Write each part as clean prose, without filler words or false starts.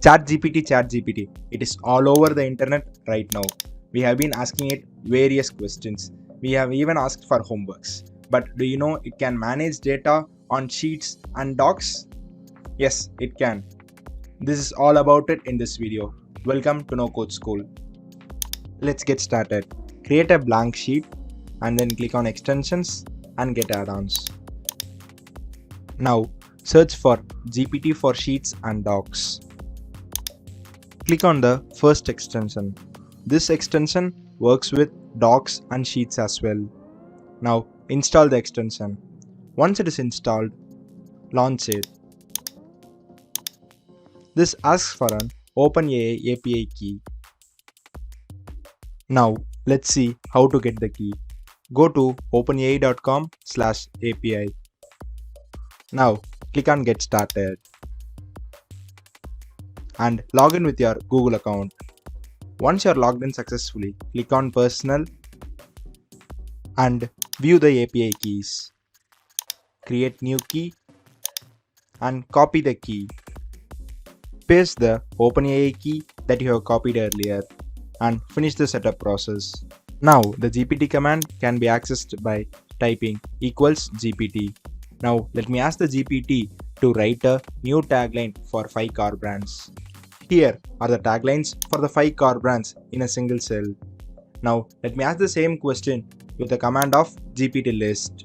ChatGPT. It is all over the internet right now. We have been asking it various questions. We have even asked for homeworks. But do you know it can manage data on sheets and docs? Yes, it can. This is all about it in this video. Welcome to No Code School. Let's get started. Create a blank sheet and then click on extensions and get add-ons. Now search for GPT for sheets and docs. Click on the first extension. This extension works with docs and sheets as well. Now install the extension. Once it is installed, launch it. This asks for an OpenAI API key. Now let's see how to get the key. Go to openai.com/API. Now click on Get Started and log in with your Google account. Once you are logged in successfully, click on Personal and view the API keys. Create new key and copy the key. Paste the OpenAI key that you have copied earlier and finish the setup process. Now the GPT command can be accessed by typing =GPT. Now let me ask the GPT to write a new tagline for 5 car brands. Here are the taglines for the 5 car brands in a single cell. Now let me ask the same question with the command of GPT list.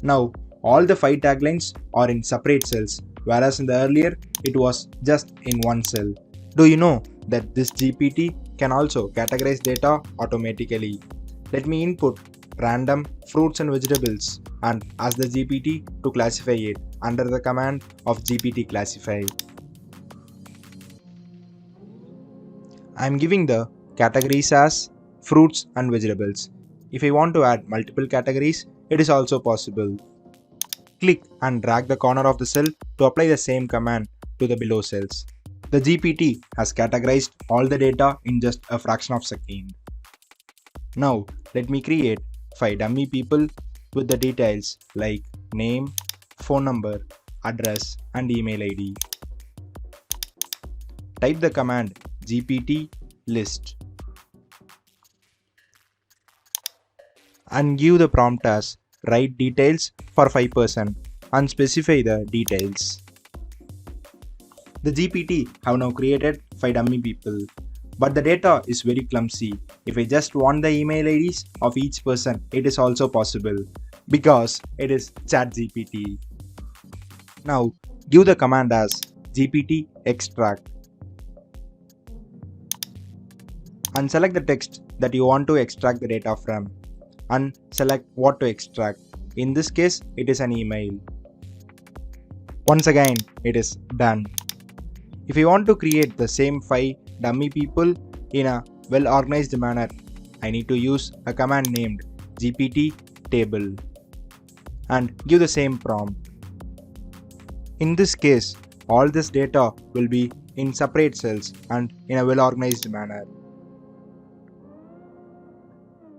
Now all the 5 taglines are in separate cells, whereas in the earlier it was just in one cell. Do you know that this GPT can also categorize data automatically? Let me input random fruits and vegetables and ask the GPT to classify it under the command of GPT classify. I am giving the categories as fruits and vegetables. If I want to add multiple categories, it is also possible. Click and drag the corner of the cell to apply the same command to the below cells. The GPT has categorized all the data in just a fraction of a second. Now let me create 5 dummy people with the details like name, phone number, address and email ID. Type the command GPT list and give the prompt as write details for 5% and specify the details. The GPT have now created 5 dummy people, but the data is very clumsy. If I just want the email IDs of each person, it is also possible because it is ChatGPT. Now give the command as GPT extract and select the text that you want to extract the data from and select what to extract. In this case, it is an email. Once again, it is done. If you want to create the same 5 dummy people in a well-organized manner, I need to use a command named GPT table and give the same prompt. In this case, all this data will be in separate cells and in a well-organized manner.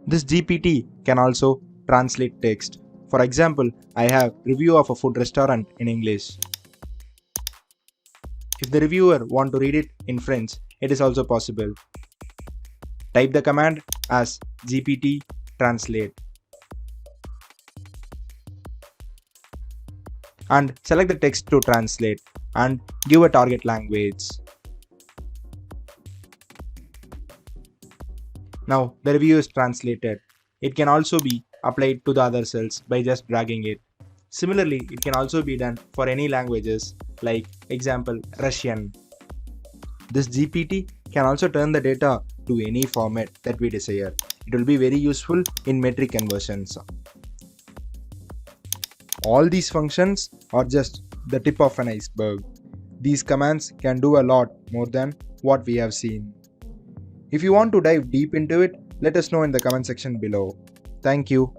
This GPT can also translate text. For example, I have review of a food restaurant in English. If the reviewer want to read it in French, it is also possible. Type the command as GPT translate and select the text to translate and give a target language. Now the review is translated. It can also be applied to the other cells by just dragging it. Similarly, it can also be done for any languages like example Russian. This GPT can also turn the data to any format that we desire. It will be very useful in metric conversions. All these functions are just the tip of an iceberg. These commands can do a lot more than what we have seen. If you want to dive deep into it, let us know in the comment section below. Thank you.